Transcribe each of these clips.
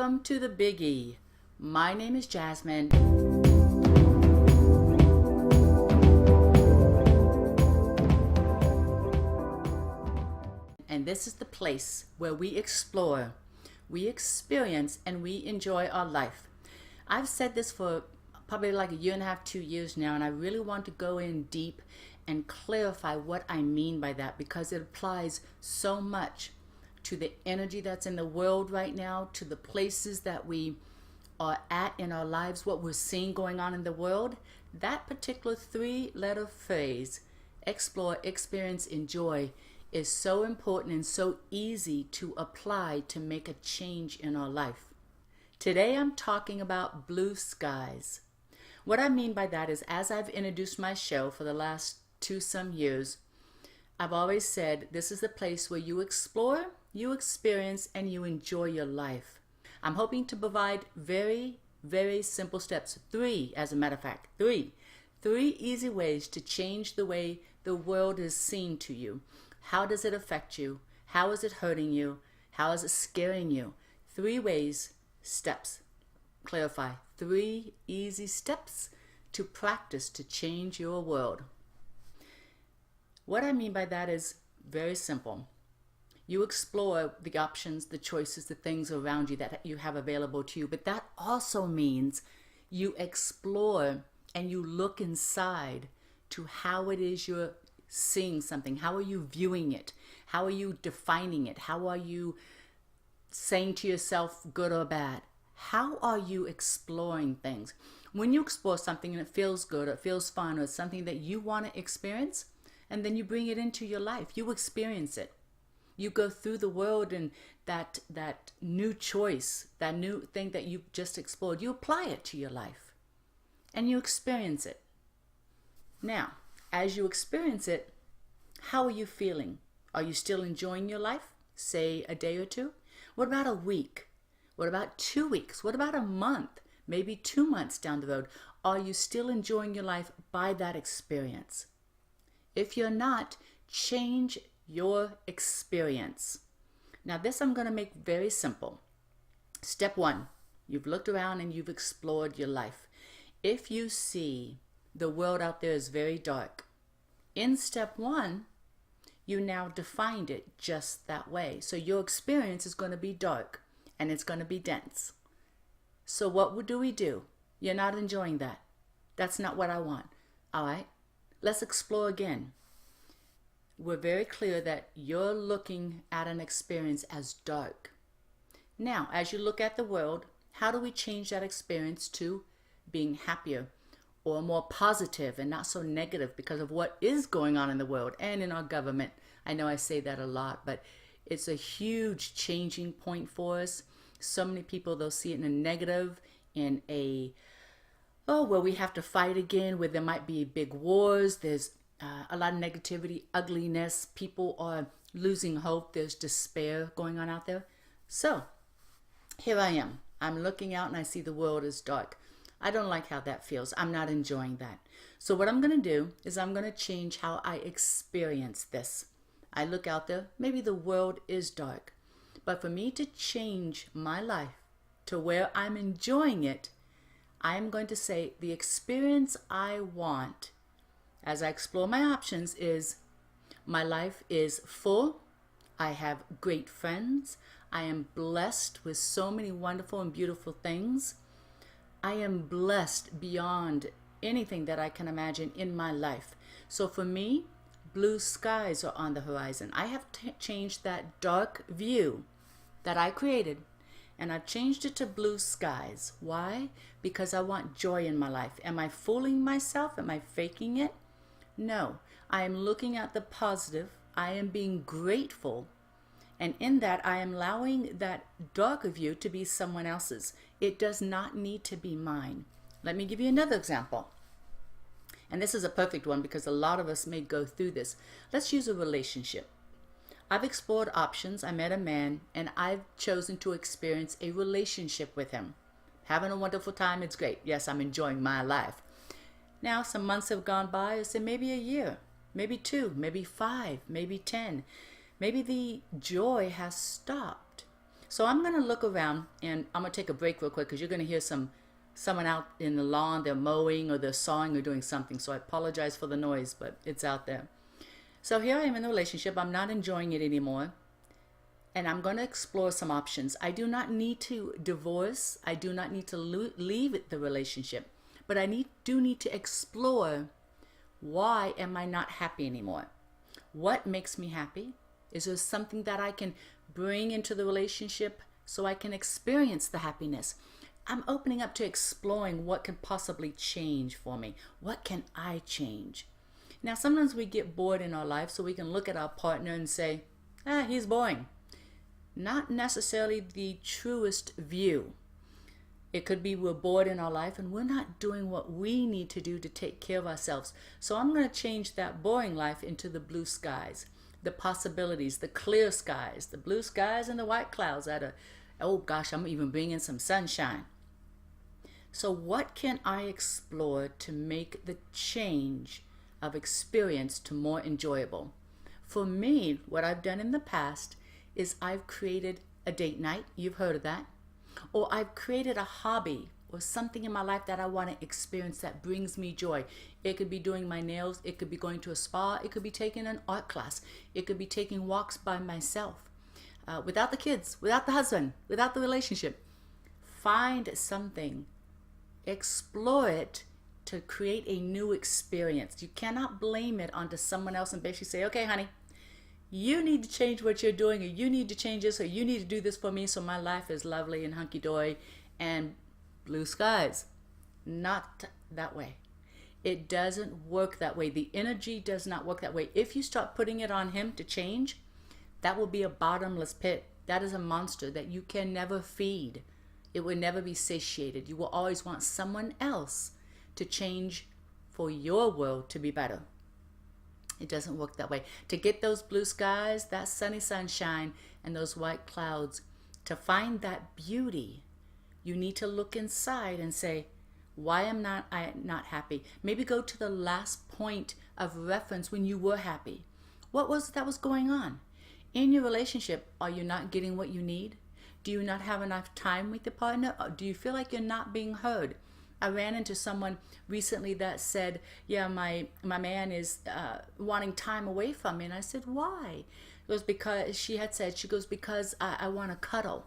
Welcome to the Big E. My name is Jasmin. And this is the place where we explore, we experience, and we enjoy our life. I've said this for probably like a year and a half, 2 years now, and I really want to go in deep and clarify what I mean by that, because it applies so much to the energy that's in the world right now, to the places that we are at in our lives, what we're seeing going on in the world. That particular 3-letter phrase, explore, experience, enjoy, is so important and so easy to apply to make a change in our life. Today I'm talking about blue skies. What I mean by that is, as I've introduced my show for the last 2 some years, I've always said this is the place where you explore, you experience, and you enjoy your life. I'm hoping to provide very, very simple steps. 3, as a matter of fact, 3 easy ways to change the way the world is seen to you. How does it affect you? How is it hurting you? How is it scaring you? 3 ways, steps, clarify. 3 easy steps to practice to change your world. What I mean by that is very simple. You explore the options, the choices, the things around you that you have available to you. But that also means you explore and you look inside to how it is you're seeing something. How are you viewing it? How are you defining it? How are you saying to yourself good or bad? How are you exploring things? When you explore something and it feels good or it feels fun or it's something that you want to experience, and then you bring it into your life, you experience it. You go through the world, and that new choice, that new thing that you just explored, you apply it to your life and you experience it. Now, as you experience it, how are you feeling? Are you still enjoying your life? Say a day or 2? What about a week? What about 2 weeks? What about a month? Maybe 2 months down the road? Are you still enjoying your life by that experience? If you're not, change your experience. Now this I'm going to make very simple. Step 1, you've looked around and you've explored your life. If you see the world out there is very dark, in step 1, you now defined it just that way. So your experience is going to be dark and it's going to be dense. So what do we do? You're not enjoying that. That's not what I want. All right, let's explore again. We're very clear that you're looking at an experience as dark. Now, as you look at the world, how do we change that experience to being happier or more positive and not so negative because of what is going on in the world and in our government? I know I say that a lot, but it's a huge changing point for us. So many people, they'll see it in a negative, in a, oh, well, we have to fight again, where there might be big wars. There's a lot of negativity, ugliness. People are losing hope. There's despair going on out there. So here I am. I'm looking out and I see the world is dark. I don't like how that feels. I'm not enjoying that. So what I'm going to do is I'm going to change how I experience this. I look out there. Maybe the world is dark. But for me to change my life to where I'm enjoying it, I'm going to say the experience I want as I explore my options is my life is full. I have great friends. I am blessed with so many wonderful and beautiful things. I am blessed beyond anything that I can imagine in my life. So for me, blue skies are on the horizon. I have changed that dark view that I created, and I've changed it to blue skies. Why? Because I want joy in my life. Am I fooling myself? Am I faking it? No, I am looking at the positive. I am being grateful. And in that, I am allowing that darker view to be someone else's. It does not need to be mine. Let me give you another example. And this is a perfect one because a lot of us may go through this. Let's use a relationship. I've explored options. I met a man and I've chosen to experience a relationship with him. Having a wonderful time. It's great. Yes, I'm enjoying my life. Now, some months have gone by. I say maybe a year, maybe 2, maybe 5, maybe 10. Maybe the joy has stopped. So I'm going to look around, and I'm going to take a break real quick because you're going to hear someone out in the lawn. They're mowing or they're sawing or doing something. So I apologize for the noise, but it's out there. So here I am in the relationship. I'm not enjoying it anymore. And I'm going to explore some options. I do not need to divorce. I do not need to leave the relationship. But I do need to explore, why am I not happy anymore? What makes me happy? Is there something that I can bring into the relationship so I can experience the happiness? I'm opening up to exploring what can possibly change for me. What can I change? Now, sometimes we get bored in our life, so we can look at our partner and say, he's boring. Not necessarily the truest view. It could be we're bored in our life and we're not doing what we need to do to take care of ourselves. So I'm going to change that boring life into the blue skies, the possibilities, the clear skies, the blue skies and the white clouds. Oh gosh, I'm even bringing some sunshine. So what can I explore to make the change of experience to more enjoyable? For me, what I've done in the past is I've created a date night. You've heard of that. Or I've created a hobby or something in my life that I want to experience that brings me joy. It could be doing my nails. It could be going to a spa. It could be taking an art class. It could be taking walks by myself, without the kids, without the husband, without the relationship. Find something, explore it to create a new experience. You cannot blame it onto someone else and basically say, okay, honey, you need to change what you're doing, or you need to change this, or you need to do this for me so my life is lovely and hunky-dory and blue skies. Not that way. It doesn't work that way. The energy does not work that way. If you start putting it on him to change, that will be a bottomless pit. That is a monster that you can never feed. It will never be satiated. You will always want someone else to change for your world to be better. It doesn't work that way. To get those blue skies, that sunny sunshine, and those white clouds, to find that beauty, you need to look inside and say, why am I not happy? Maybe go to the last point of reference when you were happy. What was that was going on? In your relationship, are you not getting what you need? Do you not have enough time with your partner? Or do you feel like you're not being heard? I ran into someone recently that said, yeah, my man is wanting time away from me. And I said, why? It was because she goes, because I want to cuddle.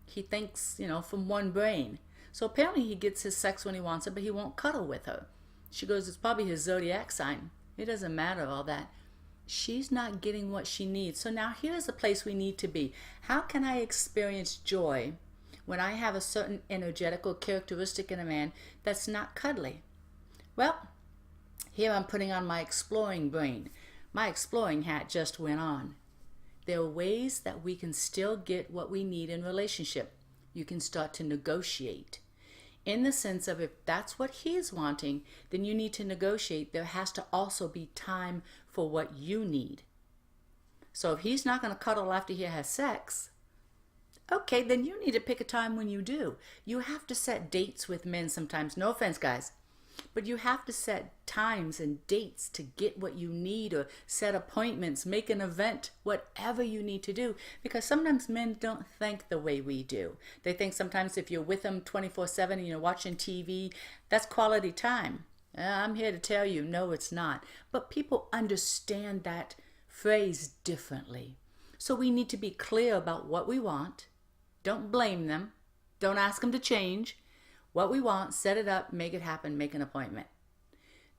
He thinks, from one brain. So apparently he gets his sex when he wants it, but he won't cuddle with her. She goes, it's probably his zodiac sign. It doesn't matter, all that. She's not getting what she needs. So now here's the place we need to be. How can I experience joy when I have a certain energetical characteristic in a man that's not cuddly? Well, here I'm putting on my exploring brain. My exploring hat just went on. There are ways that we can still get what we need in relationship. You can start to negotiate. In the sense of, if that's what he's wanting, then you need to negotiate. There has to also be time for what you need. So if he's not going to cuddle after he has sex, okay, then you need to pick a time when you do. You have to set dates with men sometimes. No offense, guys. But you have to set times and dates to get what you need, or set appointments, make an event, whatever you need to do. Because sometimes men don't think the way we do. They think sometimes if you're with them 24/7 and you're watching TV, that's quality time. I'm here to tell you, no, it's not. But people understand that phrase differently. So we need to be clear about what we want. Don't blame them. Don't ask them to change. What we want, set it up, make it happen, make an appointment.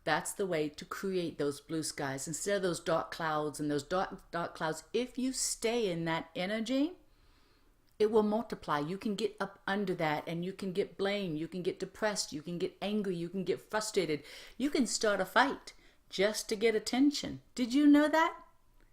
That's the way to create those blue skies instead of those dark clouds and those dark clouds. If you stay in that energy, it will multiply. You can get up under that and you can get blamed. You can get depressed. You can get angry. You can get frustrated. You can start a fight just to get attention. Did you know that?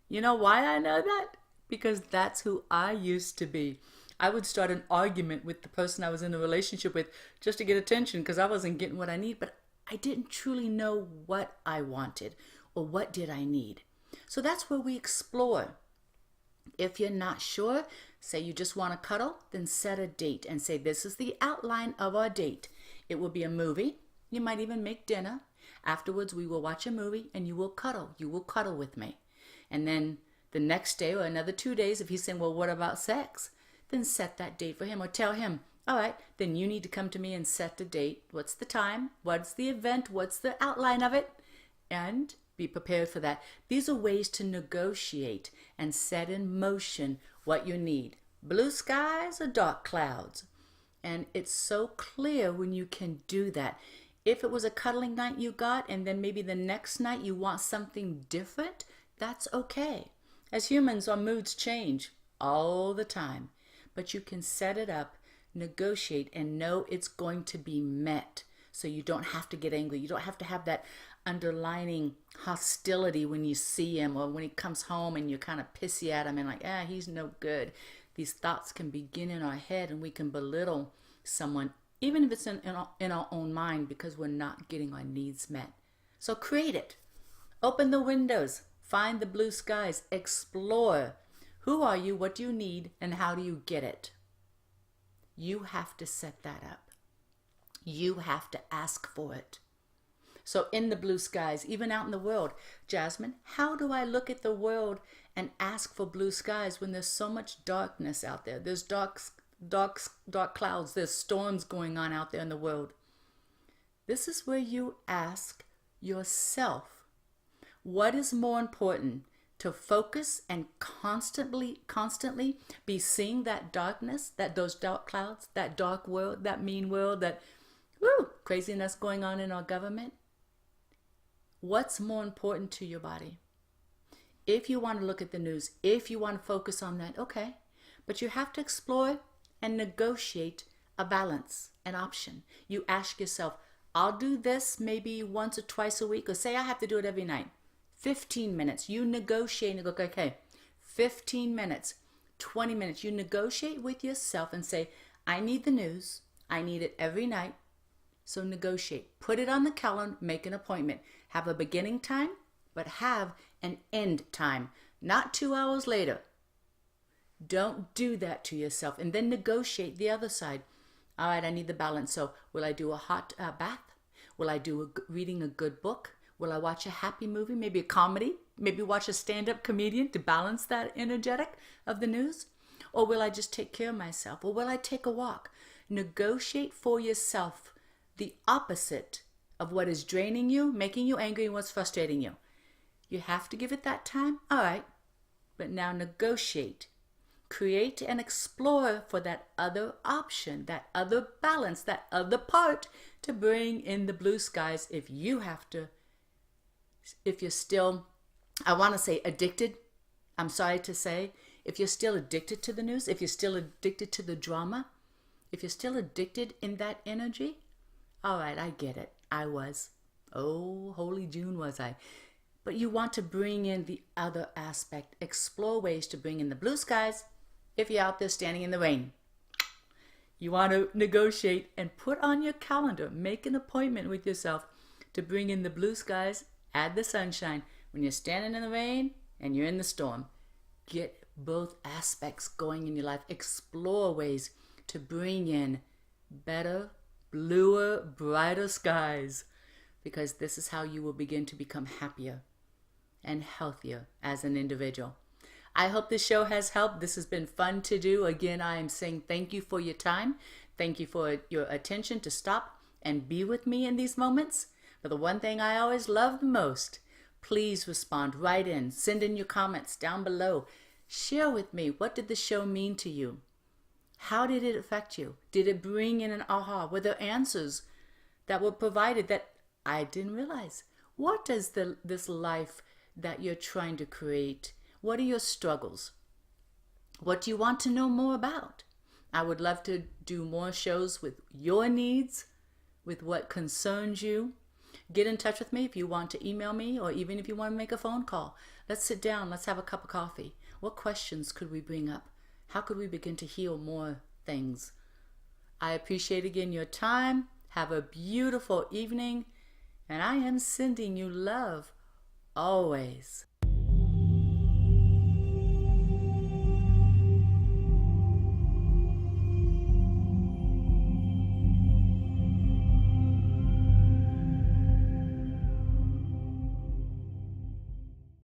You know why I know that? Because that's who I used to be. I would start an argument with the person I was in a relationship with just to get attention because I wasn't getting what I need, but I didn't truly know what I wanted or what did I need. So that's where we explore. If you're not sure, say you just want to cuddle, then set a date and say, this is the outline of our date. It will be a movie. You might even make dinner. Afterwards, we will watch a movie and you will cuddle. You will cuddle with me. And then the next day or another 2 days, if he's saying, well, what about sex? then set that date for him, or tell him, all right, then you need to come to me and set the date. What's the time? What's the event? What's the outline of it? And be prepared for that. These are ways to negotiate and set in motion what you need. Blue skies or dark clouds. And it's so clear when you can do that. If it was a cuddling night you got, and then maybe the next night you want something different, that's okay. As humans, our moods change all the time. But you can set it up, negotiate, and know it's going to be met. So you don't have to get angry. You don't have to have that underlining hostility when you see him, or when he comes home and you're kind of pissy at him and like, he's no good. These thoughts can begin in our head, and we can belittle someone, even if it's in our own mind, because we're not getting our needs met. So create it. Open the windows. Find the blue skies. Explore. Who are you? What do you need? And how do you get it? You have to set that up. You have to ask for it. So in the blue skies, even out in the world, Jasmin, how do I look at the world and ask for blue skies when there's so much darkness out there? There's dark clouds. There's storms going on out there in the world. This is where you ask yourself, what is more important? To focus and constantly be seeing that darkness, those dark clouds, that dark world, that mean world, that craziness going on in our government? What's more important to your body? If you want to look at the news, if you want to focus on that, okay. But you have to explore and negotiate a balance, an option. You ask yourself, I'll do this maybe once or twice a week, or say I have to do it every night. 15 minutes. You negotiate and go, okay, 15 minutes, 20 minutes. You negotiate with yourself and say, I need the news. I need it every night. So negotiate. Put it on the calendar. Make an appointment. Have a beginning time, but have an end time. Not 2 hours later. Don't do that to yourself. And then negotiate the other side. All right, I need the balance. So will I do a hot bath? Will I do reading a good book? Will I watch a happy movie, maybe a comedy? Maybe watch a stand-up comedian to balance that energetic of the news? Or will I just take care of myself? Or will I take a walk? Negotiate for yourself the opposite of what is draining you, making you angry, and what's frustrating you. You have to give it that time? All right. But now negotiate. Create and explore for that other option, that other balance, that other part to bring in the blue skies if you have to. If you're still, I want to say addicted, I'm sorry to say, if you're still addicted to the news, if you're still addicted to the drama, if you're still addicted in that energy, all right, I get it. I was. Oh, holy June was I. But you want to bring in the other aspect. Explore ways to bring in the blue skies if you're out there standing in the rain. You want to negotiate and put on your calendar, make an appointment with yourself to bring in the blue skies. Add the sunshine when you're standing in the rain and you're in the storm. Get both aspects going in your life. Explore ways to bring in better, bluer, brighter skies, because this is how you will begin to become happier and healthier as an individual. I hope this show has helped. This has been fun to do. Again, I am saying thank you for your time. Thank you for your attention to stop and be with me in these moments. But the one thing I always love the most, please respond, write in, send in your comments down below. Share with me, what did the show mean to you? How did it affect you? Did it bring in an aha? Were there answers that were provided that I didn't realize? What is this life that you're trying to create? What are your struggles? What do you want to know more about? I would love to do more shows with your needs, with what concerns you. Get in touch with me if you want to email me, or even if you want to make a phone call. Let's sit down. Let's have a cup of coffee. What questions could we bring up? How could we begin to heal more things? I appreciate again your time. Have a beautiful evening. And I am sending you love always.